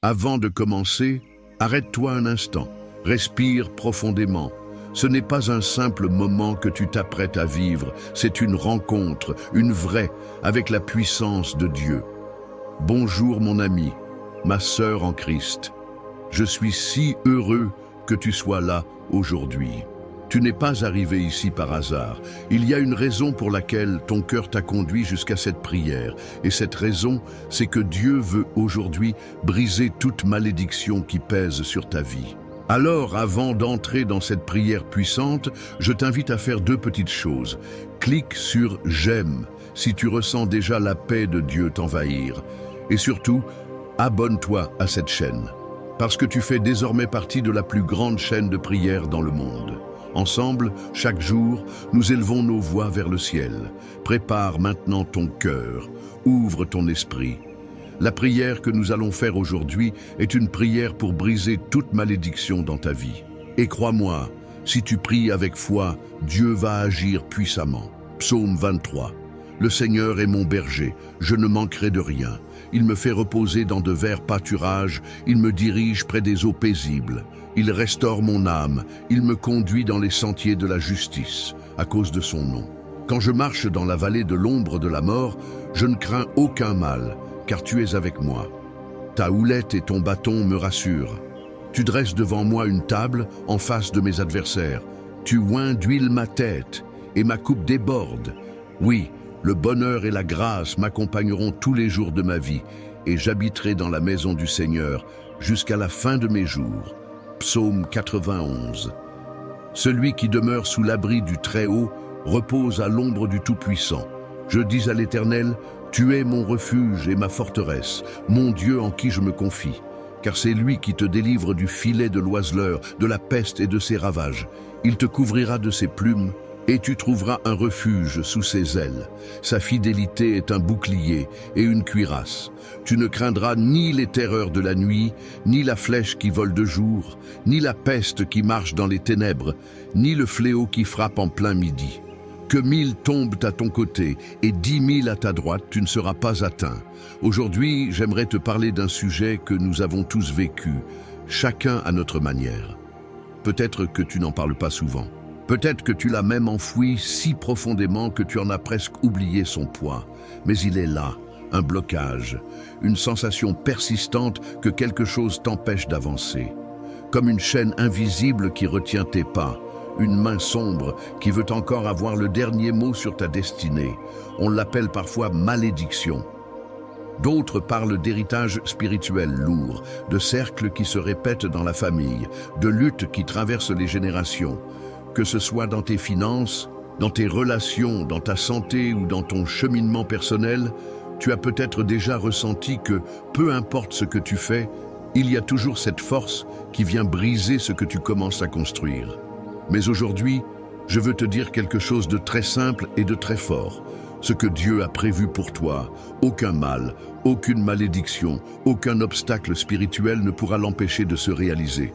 Avant de commencer, arrête-toi un instant, respire profondément. Ce n'est pas un simple moment que tu t'apprêtes à vivre, c'est une rencontre, une vraie, avec la puissance de Dieu. Bonjour mon ami, ma sœur en Christ. Je suis si heureux que tu sois là aujourd'hui. Tu n'es pas arrivé ici par hasard. Il y a une raison pour laquelle ton cœur t'a conduit jusqu'à cette prière. Et cette raison, c'est que Dieu veut aujourd'hui briser toute malédiction qui pèse sur ta vie. Alors, avant d'entrer dans cette prière puissante, je t'invite à faire deux petites choses. Clique sur « J'aime » si tu ressens déjà la paix de Dieu t'envahir. Et surtout, abonne-toi à cette chaîne, parce que tu fais désormais partie de la plus grande chaîne de prière dans le monde. Ensemble, chaque jour, nous élevons nos voix vers le ciel. Prépare maintenant ton cœur, ouvre ton esprit. La prière que nous allons faire aujourd'hui est une prière pour briser toute malédiction dans ta vie. Et crois-moi, si tu pries avec foi, Dieu va agir puissamment. Psaume 23. Le Seigneur est mon berger, je ne manquerai de rien. Il me fait reposer dans de verts pâturages, il me dirige près des eaux paisibles. Il restaure mon âme, il me conduit dans les sentiers de la justice, à cause de son nom. Quand je marche dans la vallée de l'ombre de la mort, je ne crains aucun mal, car tu es avec moi. Ta houlette et ton bâton me rassurent. Tu dresses devant moi une table en face de mes adversaires. Tu oins d'huile ma tête, et ma coupe déborde. Oui, le bonheur et la grâce m'accompagneront tous les jours de ma vie, et j'habiterai dans la maison du Seigneur jusqu'à la fin de mes jours. Psaume 91. Celui qui demeure sous l'abri du Très-Haut repose à l'ombre du Tout-Puissant. Je dis à l'Éternel, tu es mon refuge et ma forteresse, mon Dieu en qui je me confie. Car c'est lui qui te délivre du filet de l'oiseleur, de la peste et de ses ravages. Il te couvrira de ses plumes, et tu trouveras un refuge sous ses ailes. Sa fidélité est un bouclier et une cuirasse. Tu ne craindras ni les terreurs de la nuit, ni la flèche qui vole de jour, ni la peste qui marche dans les ténèbres, ni le fléau qui frappe en plein midi. Que 1000 tombent à ton côté et 10 000 à ta droite, tu ne seras pas atteint. Aujourd'hui, j'aimerais te parler d'un sujet que nous avons tous vécu, chacun à notre manière. Peut-être que tu n'en parles pas souvent. Peut-être que tu l'as même enfoui si profondément que tu en as presque oublié son poids. Mais il est là, un blocage, une sensation persistante que quelque chose t'empêche d'avancer. Comme une chaîne invisible qui retient tes pas, une main sombre qui veut encore avoir le dernier mot sur ta destinée. On l'appelle parfois malédiction. D'autres parlent d'héritage spirituel lourd, de cercles qui se répètent dans la famille, de luttes qui traversent les générations. Que ce soit dans tes finances, dans tes relations, dans ta santé ou dans ton cheminement personnel, tu as peut-être déjà ressenti que, peu importe ce que tu fais, il y a toujours cette force qui vient briser ce que tu commences à construire. Mais aujourd'hui, je veux te dire quelque chose de très simple et de très fort. Ce que Dieu a prévu pour toi, aucun mal, aucune malédiction, aucun obstacle spirituel ne pourra l'empêcher de se réaliser.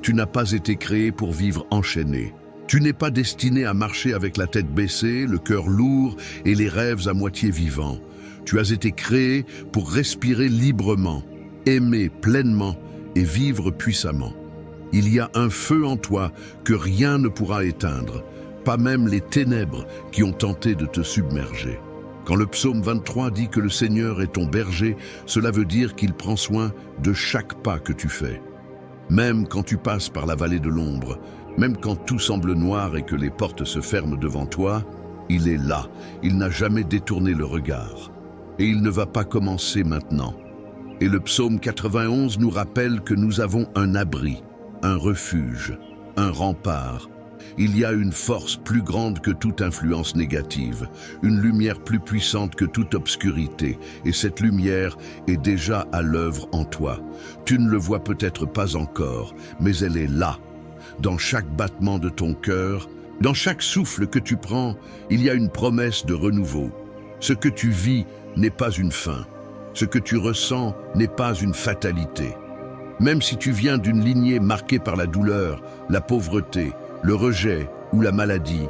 Tu n'as pas été créé pour vivre enchaîné. Tu n'es pas destiné à marcher avec la tête baissée, le cœur lourd et les rêves à moitié vivants. Tu as été créé pour respirer librement, aimer pleinement et vivre puissamment. Il y a un feu en toi que rien ne pourra éteindre, pas même les ténèbres qui ont tenté de te submerger. Quand le psaume 23 dit que le Seigneur est ton berger, cela veut dire qu'il prend soin de chaque pas que tu fais. Même quand tu passes par la vallée de l'ombre, même quand tout semble noir et que les portes se ferment devant toi, il est là, il n'a jamais détourné le regard. Et il ne va pas commencer maintenant. Et le psaume 91 nous rappelle que nous avons un abri, un refuge, un rempart. Il y a une force plus grande que toute influence négative, une lumière plus puissante que toute obscurité, et cette lumière est déjà à l'œuvre en toi. Tu ne le vois peut-être pas encore, mais elle est là. Dans chaque battement de ton cœur, dans chaque souffle que tu prends, il y a une promesse de renouveau. Ce que tu vis n'est pas une fin. Ce que tu ressens n'est pas une fatalité. Même si tu viens d'une lignée marquée par la douleur, la pauvreté, le rejet ou la maladie,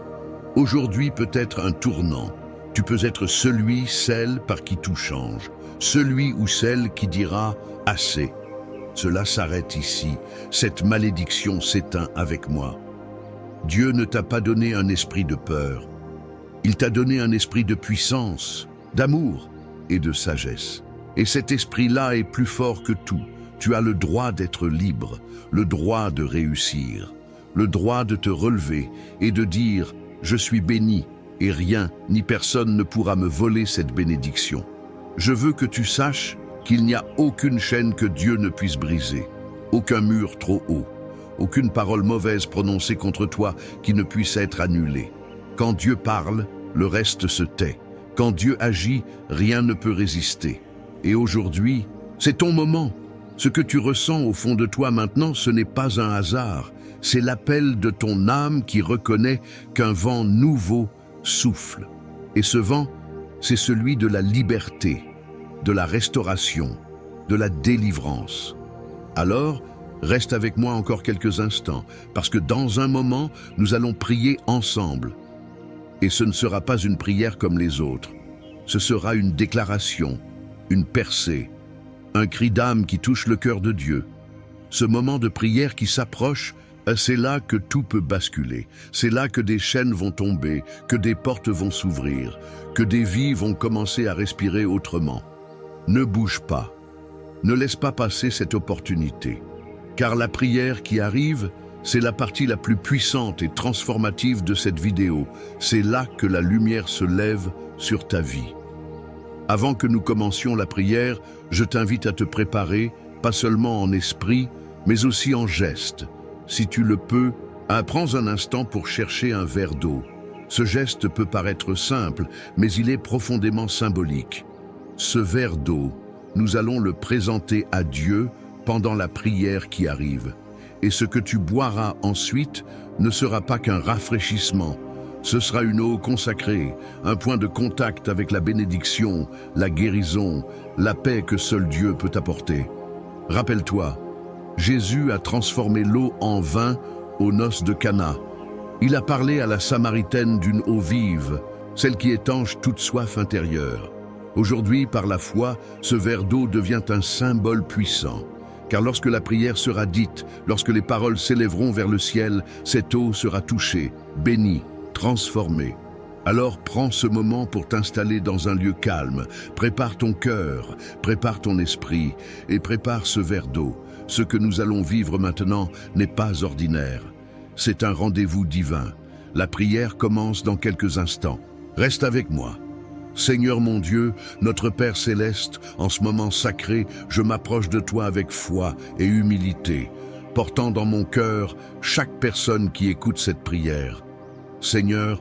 aujourd'hui peut être un tournant. Tu peux être celui, celle par qui tout change. Celui ou celle qui dira « assez ». Cela s'arrête ici. Cette malédiction s'éteint avec moi. Dieu ne t'a pas donné un esprit de peur. Il t'a donné un esprit de puissance, d'amour et de sagesse. Et cet esprit-là est plus fort que tout. Tu as le droit d'être libre, le droit de réussir, le droit de te relever et de dire « Je suis béni et rien ni personne ne pourra me voler cette bénédiction ». Je veux que tu saches qu'il n'y a aucune chaîne que Dieu ne puisse briser, aucun mur trop haut, aucune parole mauvaise prononcée contre toi qui ne puisse être annulée. Quand Dieu parle, le reste se tait. Quand Dieu agit, rien ne peut résister. Et aujourd'hui, c'est ton moment. Ce que tu ressens au fond de toi maintenant, ce n'est pas un hasard. C'est l'appel de ton âme qui reconnaît qu'un vent nouveau souffle. Et ce vent, c'est celui de la liberté, de la restauration, de la délivrance. Alors, reste avec moi encore quelques instants, parce que dans un moment, nous allons prier ensemble. Et ce ne sera pas une prière comme les autres. Ce sera une déclaration, une percée, un cri d'âme qui touche le cœur de Dieu. Ce moment de prière qui s'approche, c'est là que tout peut basculer. C'est là que des chaînes vont tomber, que des portes vont s'ouvrir, que des vies vont commencer à respirer autrement. Ne bouge pas. Ne laisse pas passer cette opportunité. Car la prière qui arrive, c'est la partie la plus puissante et transformative de cette vidéo. C'est là que la lumière se lève sur ta vie. Avant que nous commencions la prière, je t'invite à te préparer, pas seulement en esprit, mais aussi en geste. Si tu le peux, prends un instant pour chercher un verre d'eau. Ce geste peut paraître simple, mais il est profondément symbolique. Ce verre d'eau, nous allons le présenter à Dieu pendant la prière qui arrive. Et ce que tu boiras ensuite ne sera pas qu'un rafraîchissement. Ce sera une eau consacrée, un point de contact avec la bénédiction, la guérison, la paix que seul Dieu peut apporter. Rappelle-toi, Jésus a transformé l'eau en vin aux noces de Cana. Il a parlé à la Samaritaine d'une eau vive, celle qui étanche toute soif intérieure. Aujourd'hui, par la foi, ce verre d'eau devient un symbole puissant. Car lorsque la prière sera dite, lorsque les paroles s'élèveront vers le ciel, cette eau sera touchée, bénie, transformée. Alors prends ce moment pour t'installer dans un lieu calme. Prépare ton cœur, prépare ton esprit et prépare ce verre d'eau. Ce que nous allons vivre maintenant n'est pas ordinaire. C'est un rendez-vous divin. La prière commence dans quelques instants. Reste avec moi. Seigneur mon Dieu, notre Père céleste, en ce moment sacré, je m'approche de toi avec foi et humilité, portant dans mon cœur chaque personne qui écoute cette prière. Seigneur,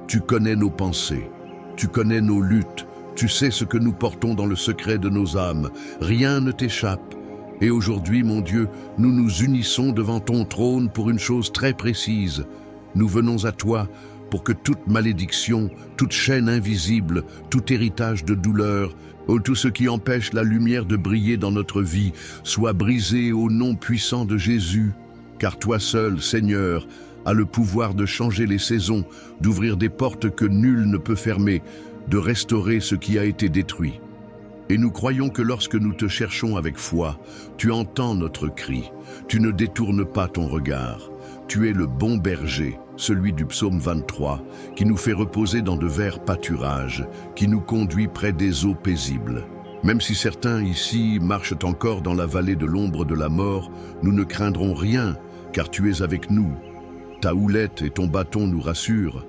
tu connais nos pensées, tu connais nos luttes, tu sais ce que nous portons dans le secret de nos âmes. Rien ne t'échappe. Et aujourd'hui, mon Dieu, nous nous unissons devant ton trône pour une chose très précise. Nous venons à toi pour que toute malédiction, toute chaîne invisible, tout héritage de douleur, ou tout ce qui empêche la lumière de briller dans notre vie, soit brisé au nom puissant de Jésus. Car toi seul, Seigneur, as le pouvoir de changer les saisons, d'ouvrir des portes que nul ne peut fermer, de restaurer ce qui a été détruit. Et nous croyons que lorsque nous te cherchons avec foi, tu entends notre cri, tu ne détournes pas ton regard. Tu es le bon berger, celui du psaume 23, qui nous fait reposer dans de verts pâturages, qui nous conduit près des eaux paisibles. Même si certains ici marchent encore dans la vallée de l'ombre de la mort, nous ne craindrons rien, car tu es avec nous. Ta houlette et ton bâton nous rassurent.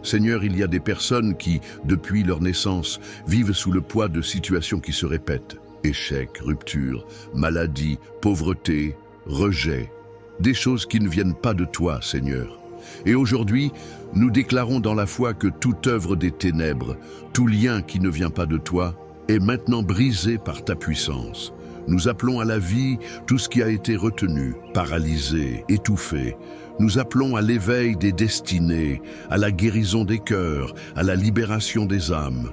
Seigneur, il y a des personnes qui, depuis leur naissance, vivent sous le poids de situations qui se répètent. Échecs, ruptures, maladies, pauvreté, rejet. Des choses qui ne viennent pas de toi, Seigneur. Et aujourd'hui, nous déclarons dans la foi que toute œuvre des ténèbres, tout lien qui ne vient pas de toi, est maintenant brisé par ta puissance. Nous appelons à la vie tout ce qui a été retenu, paralysé, étouffé. Nous appelons à l'éveil des destinées, à la guérison des cœurs, à la libération des âmes.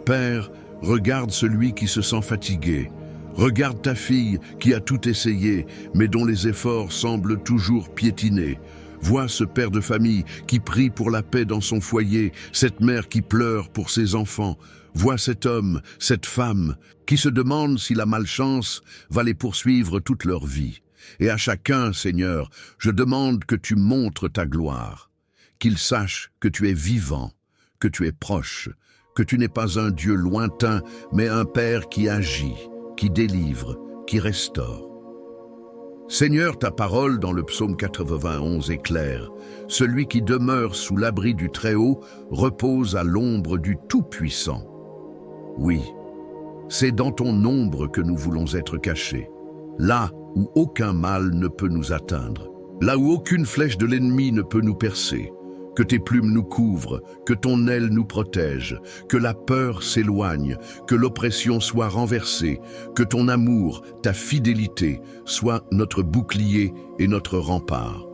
Père, regarde celui qui se sent fatigué. Regarde ta fille qui a tout essayé, mais dont les efforts semblent toujours piétiner. Vois ce père de famille qui prie pour la paix dans son foyer, cette mère qui pleure pour ses enfants. Vois cet homme, cette femme, qui se demandent si la malchance va les poursuivre toute leur vie. Et à chacun, Seigneur, je demande que tu montres ta gloire, qu'ils sachent que tu es vivant, que tu es proche, que tu n'es pas un Dieu lointain, mais un Père qui agit, qui délivre, qui restaure. Seigneur, ta parole dans le psaume 91 est claire. Celui qui demeure sous l'abri du Très-Haut repose à l'ombre du Tout-Puissant. Oui, c'est dans ton ombre que nous voulons être cachés, là où aucun mal ne peut nous atteindre, là où aucune flèche de l'ennemi ne peut nous percer. Que tes plumes nous couvrent, que ton aile nous protège, que la peur s'éloigne, que l'oppression soit renversée, que ton amour, ta fidélité, soient notre bouclier et notre rempart.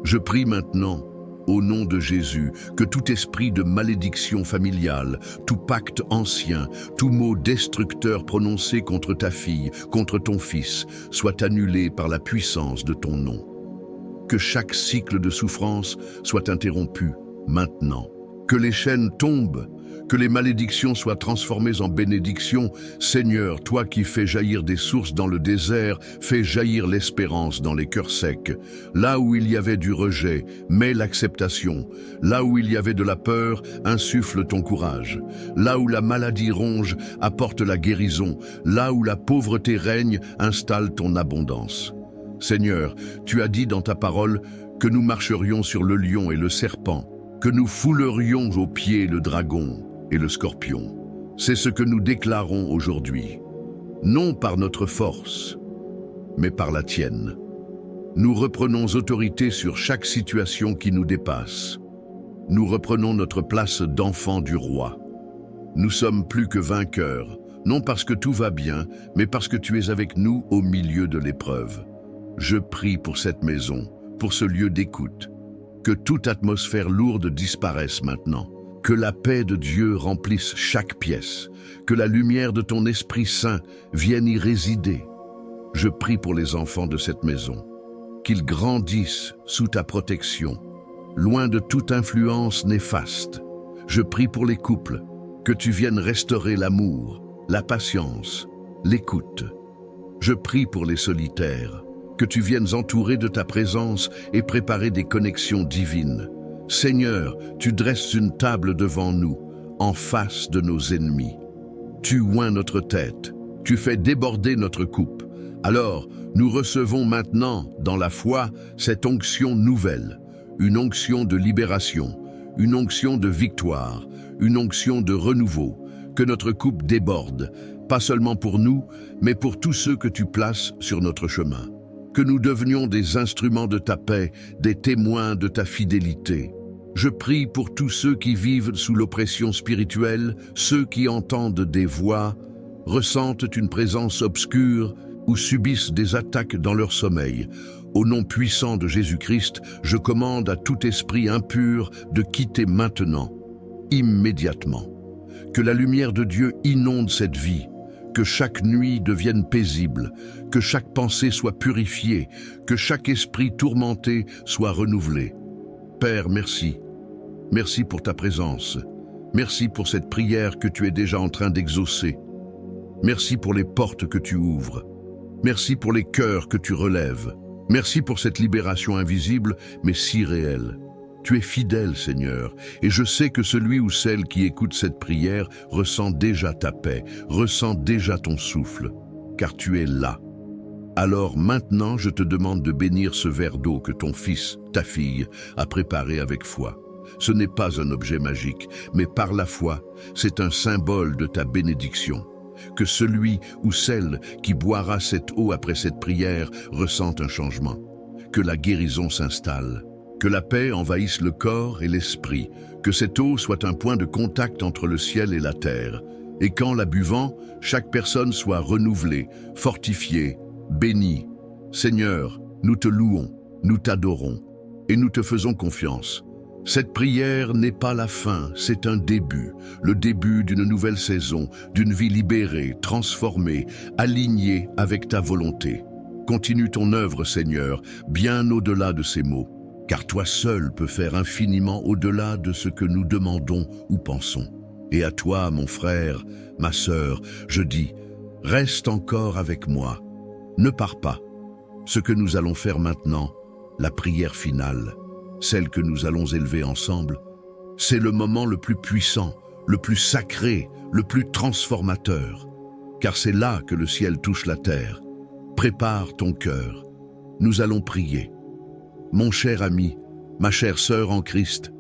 Je prie maintenant, au nom de Jésus, que tout esprit de malédiction familiale, tout pacte ancien, tout mot destructeur prononcé contre ta fille, contre ton fils, soit annulé par la puissance de ton nom. Que chaque cycle de souffrance soit interrompu maintenant. Que les chaînes tombent, que les malédictions soient transformées en bénédictions. Seigneur, toi qui fais jaillir des sources dans le désert, fais jaillir l'espérance dans les cœurs secs. Là où il y avait du rejet, mets l'acceptation. Là où il y avait de la peur, insuffle ton courage. Là où la maladie ronge, apporte la guérison. Là où la pauvreté règne, installe ton abondance. Seigneur, tu as dit dans ta parole que nous marcherions sur le lion et le serpent, que nous foulerions aux pieds le dragon et le scorpion. C'est ce que nous déclarons aujourd'hui, non par notre force, mais par la tienne. Nous reprenons autorité sur chaque situation qui nous dépasse. Nous reprenons notre place d'enfant du roi. Nous sommes plus que vainqueurs, non parce que tout va bien, mais parce que tu es avec nous au milieu de l'épreuve. Je prie pour cette maison, pour ce lieu d'écoute. Que toute atmosphère lourde disparaisse maintenant. Que la paix de Dieu remplisse chaque pièce. Que la lumière de ton Esprit Saint vienne y résider. Je prie pour les enfants de cette maison. Qu'ils grandissent sous ta protection, loin de toute influence néfaste. Je prie pour les couples. Que tu viennes restaurer l'amour, la patience, l'écoute. Je prie pour les solitaires. Que tu viennes entourer de ta présence et préparer des connexions divines. Seigneur, tu dresses une table devant nous, en face de nos ennemis. Tu oins notre tête, tu fais déborder notre coupe. Alors, nous recevons maintenant, dans la foi, cette onction nouvelle, une onction de libération, une onction de victoire, une onction de renouveau, que notre coupe déborde, pas seulement pour nous, mais pour tous ceux que tu places sur notre chemin. Que nous devenions des instruments de ta paix, des témoins de ta fidélité. Je prie pour tous ceux qui vivent sous l'oppression spirituelle, ceux qui entendent des voix, ressentent une présence obscure ou subissent des attaques dans leur sommeil. Au nom puissant de Jésus-Christ, je commande à tout esprit impur de quitter maintenant, immédiatement. Que la lumière de Dieu inonde cette vie, que chaque nuit devienne paisible, que chaque pensée soit purifiée, que chaque esprit tourmenté soit renouvelé. Père, merci. Merci pour ta présence. Merci pour cette prière que tu es déjà en train d'exaucer. Merci pour les portes que tu ouvres. Merci pour les cœurs que tu relèves. Merci pour cette libération invisible, mais si réelle. Tu es fidèle, Seigneur, et je sais que celui ou celle qui écoute cette prière ressent déjà ta paix, ressent déjà ton souffle, car tu es là. Alors maintenant, je te demande de bénir ce verre d'eau que ton fils, ta fille, a préparé avec foi. Ce n'est pas un objet magique, mais par la foi, c'est un symbole de ta bénédiction. Que celui ou celle qui boira cette eau après cette prière ressente un changement. Que la guérison s'installe. Que la paix envahisse le corps et l'esprit, que cette eau soit un point de contact entre le ciel et la terre, et qu'en la buvant, chaque personne soit renouvelée, fortifiée, bénie. Seigneur, nous te louons, nous t'adorons, et nous te faisons confiance. Cette prière n'est pas la fin, c'est un début, le début d'une nouvelle saison, d'une vie libérée, transformée, alignée avec ta volonté. Continue ton œuvre, Seigneur, bien au-delà de ces mots. Car toi seul peux faire infiniment au-delà de ce que nous demandons ou pensons. Et à toi, mon frère, ma sœur, je dis, reste encore avec moi. Ne pars pas. Ce que nous allons faire maintenant, la prière finale, celle que nous allons élever ensemble, c'est le moment le plus puissant, le plus sacré, le plus transformateur. Car c'est là que le ciel touche la terre. Prépare ton cœur. Nous allons prier. Mon cher ami, ma chère sœur en Christ,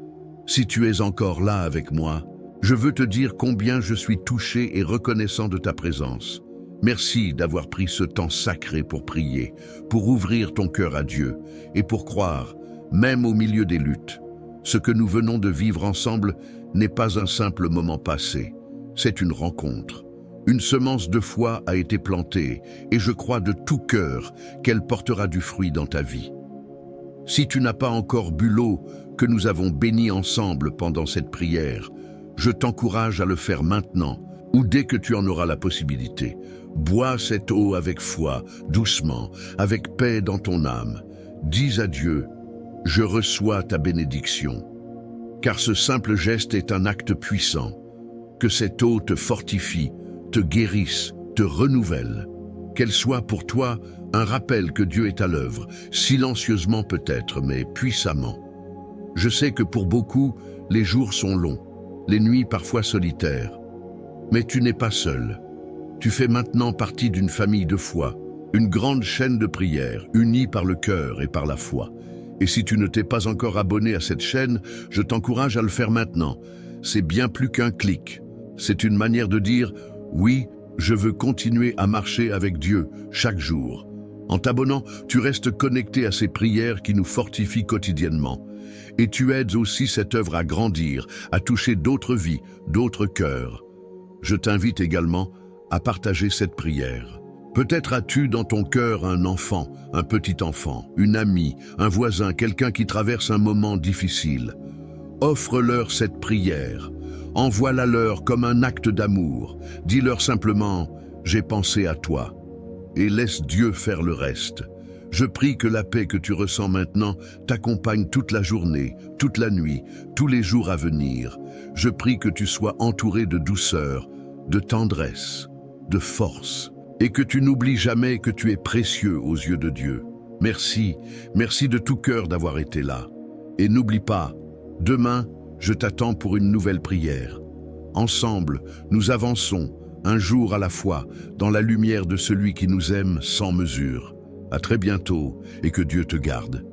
si tu es encore là avec moi, je veux te dire combien je suis touché et reconnaissant de ta présence. Merci d'avoir pris ce temps sacré pour prier, pour ouvrir ton cœur à Dieu et pour croire, même au milieu des luttes. Ce que nous venons de vivre ensemble n'est pas un simple moment passé, c'est une rencontre. Une semence de foi a été plantée et je crois de tout cœur qu'elle portera du fruit dans ta vie. Si tu n'as pas encore bu l'eau que nous avons bénie ensemble pendant cette prière, je t'encourage à le faire maintenant ou dès que tu en auras la possibilité. Bois cette eau avec foi, doucement, avec paix dans ton âme. Dis à Dieu, je reçois ta bénédiction. Car ce simple geste est un acte puissant. Que cette eau te fortifie, te guérisse, te renouvelle. Qu'elle soit pour toi un rappel que Dieu est à l'œuvre, silencieusement peut-être, mais puissamment. Je sais que pour beaucoup, les jours sont longs, les nuits parfois solitaires. Mais tu n'es pas seul. Tu fais maintenant partie d'une famille de foi, une grande chaîne de prière, unie par le cœur et par la foi. Et si tu ne t'es pas encore abonné à cette chaîne, je t'encourage à le faire maintenant. C'est bien plus qu'un clic. C'est une manière de dire « Oui, je veux continuer à marcher avec Dieu chaque jour ». En t'abonnant, tu restes connecté à ces prières qui nous fortifient quotidiennement. Et tu aides aussi cette œuvre à grandir, à toucher d'autres vies, d'autres cœurs. Je t'invite également à partager cette prière. Peut-être as-tu dans ton cœur un enfant, un petit enfant, une amie, un voisin, quelqu'un qui traverse un moment difficile. Offre-leur cette prière. Envoie-la leur comme un acte d'amour. Dis-leur simplement « J'ai pensé à toi » et laisse Dieu faire le reste. Je prie que la paix que tu ressens maintenant t'accompagne toute la journée, toute la nuit, tous les jours à venir. Je prie que tu sois entouré de douceur, de tendresse, de force, et que tu n'oublies jamais que tu es précieux aux yeux de Dieu. Merci, merci de tout cœur d'avoir été là. Et n'oublie pas, demain, je t'attends pour une nouvelle prière. Ensemble, nous avançons, un jour à la fois, dans la lumière de celui qui nous aime sans mesure. À très bientôt et que Dieu te garde.